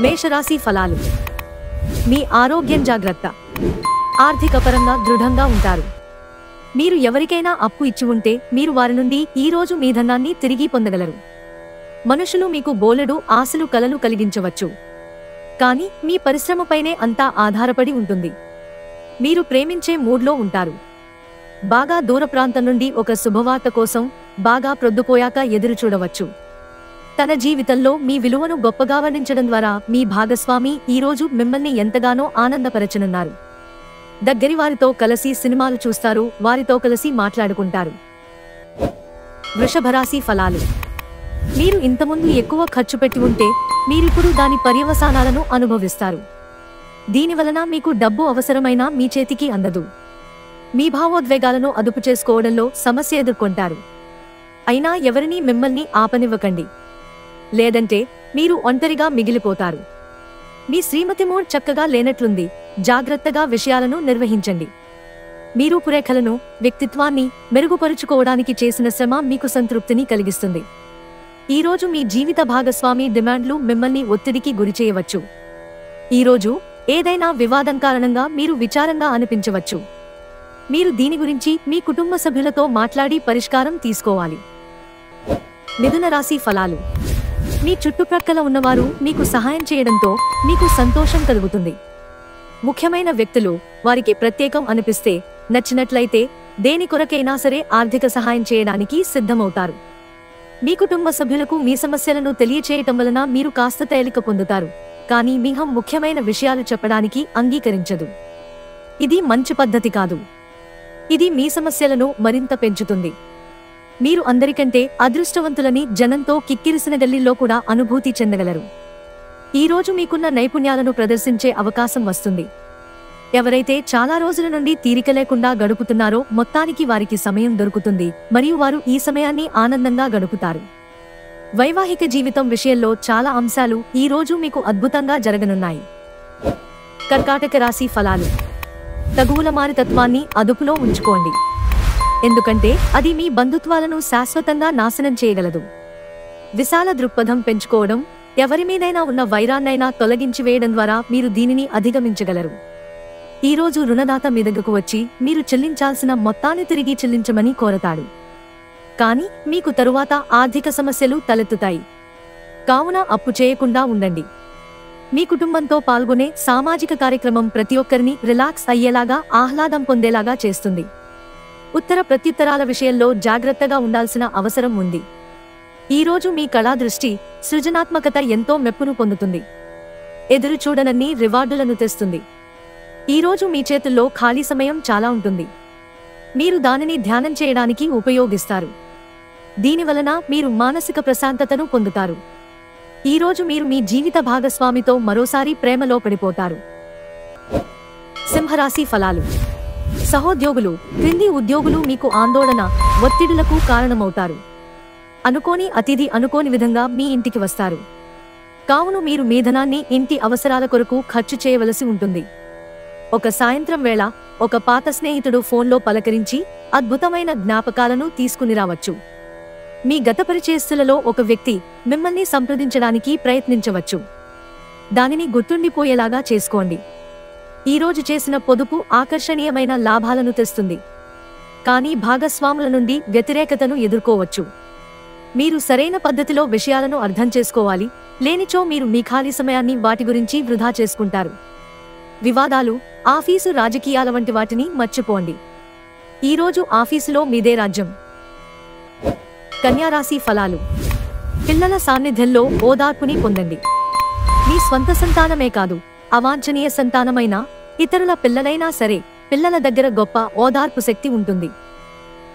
మేషరాశి ఫలాలు. మీ ఆరోగ్యం జాగ్రత్త. ఆర్థిక పరంగా దృఢంగా ఉంటారు. మీరు ఎవరికైనా అప్పు ఇచ్చి ఉంటే మీరు వారి నుండి ఈ రోజు మీ ధనాన్ని తిరిగి పొందగలరు. మనుషులు మీకు బోలెడు ఆశలు కలలు కలిగించవచ్చు, కానీ మీ పరిశ్రమపైనే అంతా ఆధారపడి ఉంటుంది. మీరు ప్రేమించే మూడ్లో ఉంటారు. బాగా దూర ప్రాంతం నుండి ఒక శుభవార్త కోసం బాగా ప్రొద్దుపోయాక ఎదురు చూడవచ్చు. తన జీవితంలో మీ విలువను గొప్పగా వర్ణించడం ద్వారా మీ భాగస్వామి ఈరోజు మిమ్మల్ని ఎంతగానో ఆనందపరచనున్నారు. దగ్గరి వారితో కలిసి సినిమాలు చూస్తారు, వారితో కలిసి మాట్లాడుకుంటారు. వృషభరాశి ఫలాలు. మీరు ఇంతకుముందు ఎక్కువ ఖర్చు పెట్టి ఉంటే మీరిప్పుడు దాని పర్యవసానాలను అనుభవిస్తారు. దీనివలన మీకు డబ్బు అవసరమైనా మీ చేతికి అందదు. మీ భావోద్వేగాలను అదుపు చేసుకోవడంలో సమస్య ఎదుర్కొంటారు. అయినా ఎవరినీ మిమ్మల్ని ఆపనివ్వకండి, లేదంటే మీరు ఒంటరిగా మిగిలిపోతారు. మీ శ్రీమతి మూడ్ చక్కగా లేనట్లుంది, జాగ్రత్తగా విషయాలను నిర్వహించండి. మీ రూపురేఖలను, వ్యక్తిత్వాన్ని మెరుగుపరుచుకోవడానికి చేసిన శ్రమ మీకు సంతృప్తిని కలిగిస్తుంది. ఈరోజు మీ జీవిత భాగస్వామి డిమాండ్లు మిమ్మల్ని ఒత్తిడికి గురిచేయవచ్చు. ఈరోజు ఏదైనా వివాదం కారణంగా మీరు విచారంగా అనిపించవచ్చు. మీరు దీని గురించి మీ కుటుంబ సభ్యులతో మాట్లాడి పరిష్కారం తీసుకోవాలి. మిథున రాశి ఫలాలు. మీ చుట్టుప్రక్కల ఉన్నవారు మీకు సహాయం చేయడంతో మీకు సంతోషం కలుగుతుంది. ముఖ్యమైన వ్యక్తులు వారికి ప్రత్యేకం అనిపిస్తే, నచ్చినట్లయితే దేని కొరకైనా సరే ఆర్థిక సహాయం చేయడానికి సిద్ధమవుతారు. మీ కుటుంబ సభ్యులకు మీ సమస్యలను తెలియచేయటం వలన మీరు కాస్త తేలిక పొందుతారు, కానీ మీహం ముఖ్యమైన విషయాలు చెప్పడానికి అంగీకరించదు. ఇది మంచి పద్ధతి కాదు. ఇది మీ సమస్యలను మరింత పెంచుతుంది. మీరు అందరికంటే అదృష్టవంతులని జనంతో కిక్కిరిసిన గల్లీల్లో కూడా అనుభూతి చెందగలరు. ఈరోజు మీకున్న నైపుణ్యాలను ప్రదర్శించే అవకాశం వస్తుంది. ఎవరైతే చాలా రోజుల నుండి తీరిక లేకుండా గడుపుతున్నారో మొత్తానికి వారికి సమయం దొరుకుతుంది, మరియు వారు ఈ సమయాన్ని ఆనందంగా గడుపుతారు. వైవాహిక జీవితం విషయంలో చాలా అంశాలు ఈ రోజు మీకు అద్భుతంగా జరగనున్నాయి. కర్కాటక రాశి ఫలాలు. తగువుల మారితత్వాన్ని అదుపులో ఉంచుకోండి, ఎందుకంటే అది మీ బంధుత్వాలను శాశ్వతంగా నాశనం చేయగలదు. విశాల దృక్పథం పెంచుకోవడం, ఎవరిమీదైనా ఉన్న వైరాన్నైనా తొలగించి వేయడం ద్వారా మీరు దీనిని అధిగమించగలరు. ఈరోజు రుణదాత మీ దగ్గరకు వచ్చి మీరు చెల్లించాల్సిన మొత్తాన్ని తిరిగి చెల్లించమని కోరతాడు, కానీ మీకు తరువాత ఆర్థిక సమస్యలు తలెత్తుతాయి. కావున అప్పు చేయకుండా ఉండండి. మీ కుటుంబంతో పాల్గొనే సామాజిక కార్యక్రమం ప్రతి ఒక్కరిని రిలాక్స్ అయ్యేలాగా, ఆహ్లాదం పొందేలాగా చేస్తుంది. ఉత్తర ప్రత్యుత్తరాల విషయంలో జాగ్రత్తగా ఉండాల్సిన అవసరం ఉంది. ఈరోజు మీ కళా దృష్టి, సృజనాత్మకత ఎంతో మెప్పును పొందుతుంది. ఎదురు చూడనన్ని రివార్డులను తెస్తుంది. ఈరోజు మీ చేతుల్లో ఖాళీ సమయం చాలా ఉంటుంది. మీరు దానిని ధ్యానం చేయడానికి ఉపయోగిస్తారు. దీనివలన మీరు మానసిక ప్రశాంతతను పొందుతారు. ఈరోజు మీరు మీ జీవిత భాగస్వామితో మరోసారి ప్రేమలో పడిపోతారు. సింహరాశి ఫలాలు. సహోద్యోగులు, క్రింది ఉద్యోగులు మీకు ఆందోళన, ఒత్తిడులకు కారణమవుతారు. అనుకోని అతిథి అనుకోని విధంగా మీ ఇంటికి వస్తారు. కావున మీరు మీ ధనాన్ని ఇంటి అవసరాల కొరకు ఖర్చు చేయవలసి ఉంటుంది. ఒక సాయంత్రం వేళ ఒక పాత స్నేహితుడు ఫోన్లో పలకరించి అద్భుతమైన జ్ఞాపకాలను తీసుకుని రావచ్చు. మీ గత పరిచయస్తులలో ఒక వ్యక్తి మిమ్మల్ని సంప్రదించడానికి ప్రయత్నించవచ్చు. దానిని గుర్తుండిపోయేలాగా చేసుకోండి. ఈరోజు చేసిన పొదుపు ఆకర్షణీయమైన లాభాలను తెస్తుంది, కానీ భాగస్వాముల నుండి వ్యతిరేకతను ఎదుర్కోవచ్చు. మీరు సరైన పద్ధతిలో విషయాలను అర్థం చేసుకోవాలి, లేనిచో మీరు మీ ఖాళీ సమయాన్ని వాటి గురించి వృధా చేసుకుంటారు. వివాదాలు, ఆఫీసు రాజకీయాల వంటి వాటిని మర్చిపోండి. ఈరోజు ఆఫీసులో మీదే రాజ్యం. కన్యారాశి ఫలాలు. పిల్లల సాన్నిధ్యంలో ఓదార్పుని పొందండి. మీ స్వంత సంతానమే కాదు, అవాంఛనీయ సంతానమైనా, ఇతరుల పిల్లలైనా సరే, పిల్లల దగ్గర గొప్ప ఓదార్పు శక్తి ఉంటుంది.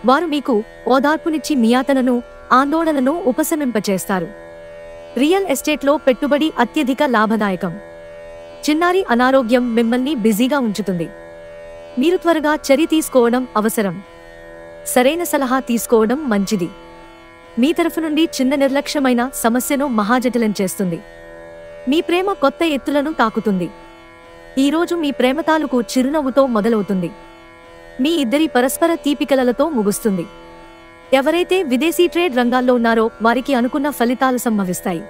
వారు మీకు ఓదార్పునిచ్చి మియాతనను, ఆందోళనను ఉపశమింపచేస్తారు. రియల్ ఎస్టేట్లో పెట్టుబడి అత్యధిక లాభదాయకం. చిన్నారి అనారోగ్యం మిమ్మల్ని బిజీగా ఉంచుతుంది. మీరు త్వరగా చర్య తీసుకోవడం అవసరం. సరైన సలహా తీసుకోవడం మంచిది. మీ తరఫు నుండి చిన్న నిర్లక్ష్యమైన సమస్యను మహాజటిలం చేస్తుంది. మీ ప్రేమ కొత్త ఎత్తులను తాకుతుంది. ఈరోజు మీ ప్రేమ తాలూకు చిరునవ్వుతో మొదలవుతుంది. మీ ఇద్దరి పరస్పర తీపికలలతో ముగుస్తుంది. ఎవరైతే విదేశీ ట్రేడ్ రంగాల్లో ఉన్నారో వారికి అనుకున్న ఫలితాలు సంభవిస్తాయి.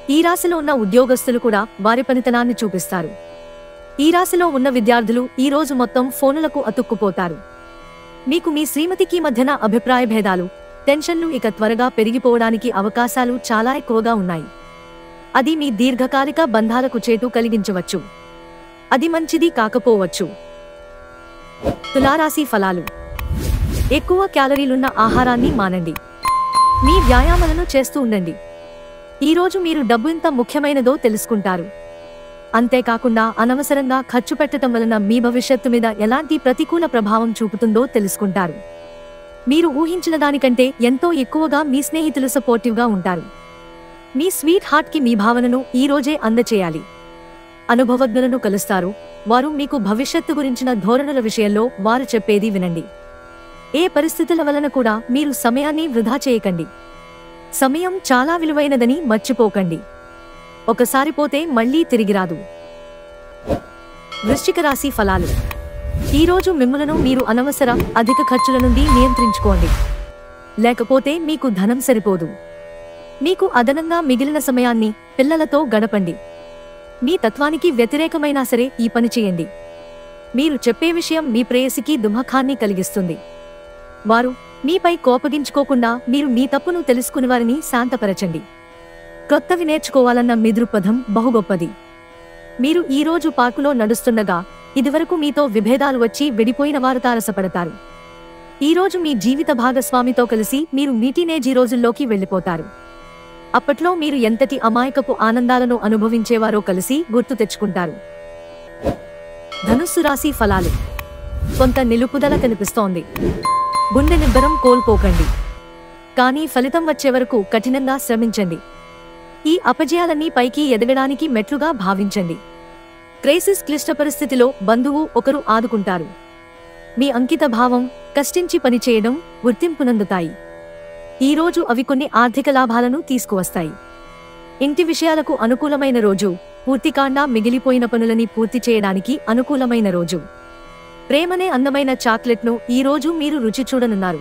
ఈ రాశిలో ఉన్న ఉద్యోగస్తులు కూడా వారి పనితనాన్ని చూపిస్తారు. ఈ రాశిలో ఉన్న విద్యార్థులు ఈ రోజు మొత్తం ఫోనులకు అతుక్కుపోతారు. మీకు మీ శ్రీమతికి మధ్యన అభిప్రాయ భేదాలు, టెన్షన్లు ఇక త్వరగా పెరిగిపోవడానికి అవకాశాలు చాలా ఎక్కువగా ఉన్నాయి. అది మీ దీర్ఘకాలిక బంధాలకు చేటు కలిగించవచ్చు. అది మంచిది కాకపోవచ్చు. తులారాశి ఫలాలు. ఎక్కువ క్యాలరీలున్న ఆహారాన్ని మానండి. మీ వ్యాయామాలను చేస్తూ ఉండండి. ఈరోజు మీరు డబ్బు ఎంత ముఖ్యమైనదో తెలుసుకుంటారు. అంతేకాకుండా అనవసరంగా ఖర్చు పెట్టడం వలన మీ భవిష్యత్తు మీద ఎలాంటి ప్రతికూల ప్రభావం చూపుతుందో తెలుసుకుంటారు. మీరు ఊహించిన దానికంటే ఎంతో ఎక్కువగా మీ స్నేహితులు సపోర్టివ్గా ఉంటారు. మీ స్వీట్ హార్ట్కి మీ భావనను ఈ రోజే అందచేయాలి. అనుభవజ్ఞులను కలుస్తారు. వారు మీకు భవిష్యత్తు గురించిన ధోరణుల విషయంలో వారు చెప్పేది వినండి. ఏ పరిస్థితుల వలన కూడా మీరు సమయాన్ని వృధా చేయకండి. సమయం చాలా విలువైనదని మర్చిపోకండి. ఒకసారి పోతే మళ్లీ తిరిగిరాదు. వృశ్చిక రాశి ఫలాలు. ఈరోజు మిమ్ములను మీరు అనవసర అధిక ఖర్చుల నుండి నియంత్రించుకోండి. లేకపోతే మీకు ధనం సరిపోదు. మీకు అదనంగా మిగిలిన సమయాన్ని పిల్లలతో గడపండి. మీ తత్వానికి వ్యతిరేకమైనా సరే ఈ పని చేయండి. మీరు చెప్పే విషయం మీ ప్రేయసికి దుఃఖాన్ని కలిగిస్తుంది. వారు మీపై కోపగించుకోకుండా మీరు మీ తప్పును తెలుసుకుని వారిని శాంతపరచండి. కొత్తవి నేర్చుకోవాలన్న మీ దృక్పథం బహుగొప్పది. మీరు ఈరోజు పార్కులో నడుస్తుండగా ఇదివరకు మీతో విభేదాలు వచ్చి విడిపోయిన వారు తారసపడతారు. ఈరోజు మీ జీవిత భాగస్వామితో కలిసి మీరు మీ టీనేజీ రోజుల్లోకి వెళ్ళిపోతారు. అప్పట్లో మీరు ఎంతటి అమాయకపు ఆనందాలను అనుభవించేవారో కలిసి గుర్తు తెచ్చుకుంటారు. ధనుస్సు రాశి ఫలాలు. కొంత నిలుపుదల కనిపిస్తోంది. గుండె నిబ్బరం కోల్పోకండి. కానీ ఫలితం వచ్చే వరకు కఠినంగా శ్రమించండి. ఈ అపజయాలన్నీ పైకి ఎదగడానికి మెట్లుగా భావించండి. క్రైసిస్ క్లిష్ట పరిస్థితిలో బంధువు ఒకరు ఆదుకుంటారు. మీ అంకిత భావం, కష్టించి పనిచేయడం గుర్తింపునందుతాయి. ఈరోజు అవి కొన్ని ఆర్థిక లాభాలను తీసుకువస్తాయి. ఇంటి విషయాలకు అనుకూలమైన రోజు. పూర్తికాండా మిగిలిపోయిన పనులని పూర్తి చేయడానికి అనుకూలమైన రోజు. ప్రేమనే అందమైన చాక్లెట్ను ఈరోజు మీరు రుచి చూడనున్నారు.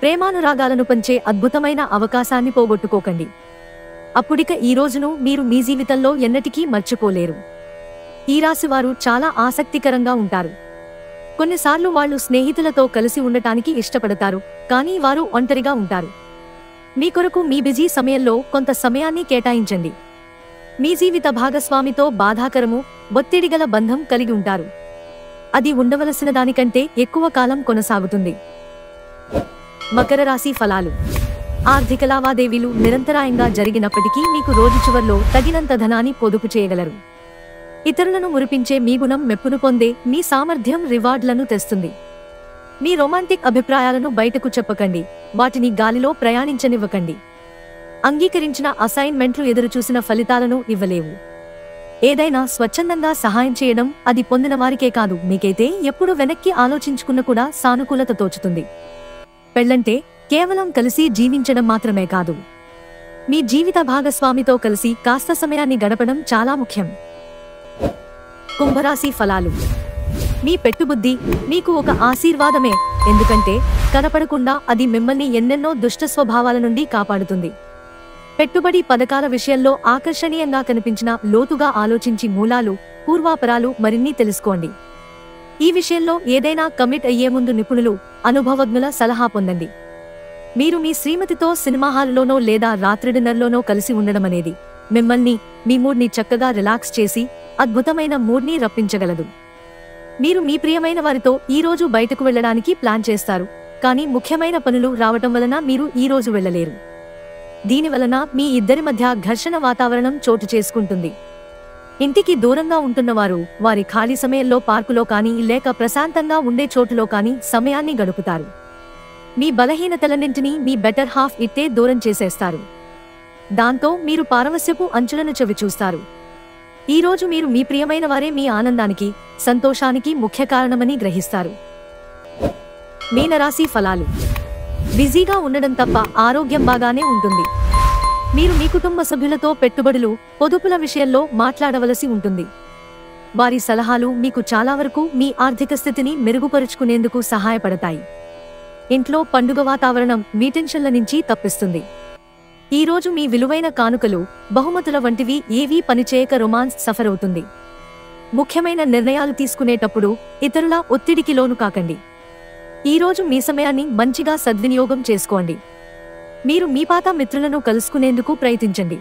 ప్రేమానురాగాలను పంచే అద్భుతమైన అవకాశాన్ని పోగొట్టుకోకండి. అప్పుడిక ఈ రోజును మీరు మీ జీవితంలో ఎన్నటికీ మర్చిపోలేరు. ఈ రాశివారు చాలా ఆసక్తికరంగా ఉంటారు. కొన్నిసార్లు వాళ్ళు స్నేహితులతో కలిసి ఉండటానికి ఇష్టపడతారు, కానీ వారు ఒంటరిగా ఉంటారు. మీ కొరకు మీ బిజీ సమయంలో కొంత సమయాన్ని కేటాయించండి. మీ జీవిత భాగస్వామితో బాధాకరము, ఒత్తిడిగల బంధం కలిగి ఉంటారు. అది ఉండవలసిన దానికంటే ఎక్కువ కాలం కొనసాగుతుంది. మకర రాశి ఫలాలు. ఆర్థిక లావాదేవీలు నిరంతరాయంగా జరిగినప్పటికీ మీకు రోజు చివర్లో తగినంత ధనాన్ని పొదుపు చేయగలరు. ఇతరులను మురిపించే మీ గుణం మెప్పును పొందే మీ సామర్థ్యం రివార్డులను తెస్తుంది. మీ రొమాంటిక్ అభిప్రాయాలను బయటకు చెప్పకండి. వాటిని గాలిలో ప్రయాణించనివ్వకండి. అంగీకరించిన అసైన్మెంట్లు ఎదురుచూసిన ఫలితాలను ఇవ్వలేవు. ఏదైనా స్వచ్ఛందంగా సహాయం చేయడం అది పొందిన వారికే కాదు, మీకైతే ఎప్పుడు వెనక్కి ఆలోచించుకున్న కూడా సానుకూలత తోచుతుంది. పెళ్లంటే కేవలం కలిసి జీవించడం మాత్రమే కాదు, మీ జీవిత భాగస్వామితో కలిసి కాస్త సమయాన్ని గడపడం చాలా ముఖ్యం. కుంభరాశి ఫలాలు. మీ పెట్టుబుద్ధి మీకు ఒక ఆశీర్వాదమే, ఎందుకంటే కనపడకుండా అది మిమ్మల్ని ఎన్నెన్నో దుష్ట స్వభావాల నుండి కాపాడుతుంది. పెట్టుబడి పథకాల విషయంలో ఆకర్షణీయంగా కనిపించిన లోతుగా ఆలోచించి మూలాలు, పూర్వాపరాలు మరిన్ని తెలుసుకోండి. ఈ విషయంలో ఏదైనా కమిట్ అయ్యే ముందు నిపుణులు, అనుభవజ్ఞుల సలహా పొందండి. మీరు మీ శ్రీమతితో సినిమా హాల్లోనో లేదా రాత్రి డిన్నర్లోనో కలిసి ఉండడమనేది మిమ్మల్ని, మీ మూడ్ని చక్కగా రిలాక్స్ చేసి అద్భుతమైన మూడ్ని రప్పించగలదు. మీరు మీ ప్రియమైన వారితో ఈరోజు బయటకు వెళ్లడానికి ప్లాన్ చేస్తారు, కానీ ముఖ్యమైన పనులు రావటం వలన మీరు ఈరోజు వెళ్లలేరు. దీనివలన మీ ఇద్దరి మధ్య ఘర్షణ వాతావరణం చోటు చేసుకుంటుంది. ఇంటికి దూరంగా ఉంటున్నవారు వారి ఖాళీ సమయంలో పార్కులో కానీ లేక ప్రశాంతంగా ఉండే చోటులో కానీ సమయాన్ని గడుపుతారు. మీ బలహీనతలన్నింటినీ మీ బెటర్ హాఫ్ ఇట్టే దూరం చేసేస్తారు. దాంతో మీరు పారవస్యపు అంచులను చవిచూస్తారు. ఈరోజు మీరు మీ ప్రియమైన వారే మీ ఆనందానికి, సంతోషానికి ముఖ్య కారణమని గ్రహిస్తారు. మీనరాశి ఫలాలు. బిజీగా ఉండడం తప్ప ఆరోగ్యం బాగానే ఉంటుంది. మీరు మీ కుటుంబ సభ్యులతో పెట్టుబడులు, పొదుపుల విషయంలో మాట్లాడవలసి ఉంటుంది. వారి సలహాలు మీకు చాలా వరకు మీ ఆర్థిక స్థితిని మెరుగుపరుచుకునేందుకు సహాయపడతాయి. ఇంట్లో పండుగ వాతావరణం మీ టెన్షన్ల నుంచి తప్పిస్తుంది. ఈరోజు మీ విలువైన కానుకలు, బహుమతుల వంటివి ఏవీ పనిచేయక రొమాన్స్ సఫర్ అవుతుంది. ముఖ్యమైన నిర్ణయాలు తీసుకునేటప్పుడు ఇతరుల ఒత్తిడికి లోను కాకండి. ఈరోజు మీ సమయాన్ని మంచిగా సద్వినియోగం చేసుకోండి. మీరు మీ పాత మిత్రులను కలుసుకునేందుకు ప్రయత్నించండి.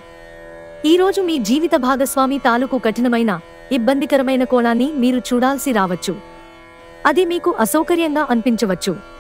ఈరోజు మీ జీవిత భాగస్వామి తాలూకు కఠినమైన, ఇబ్బందికరమైన కోణాన్ని మీరు చూడాల్సి రావచ్చు. అది మీకు అసౌకర్యంగా అనిపించవచ్చు.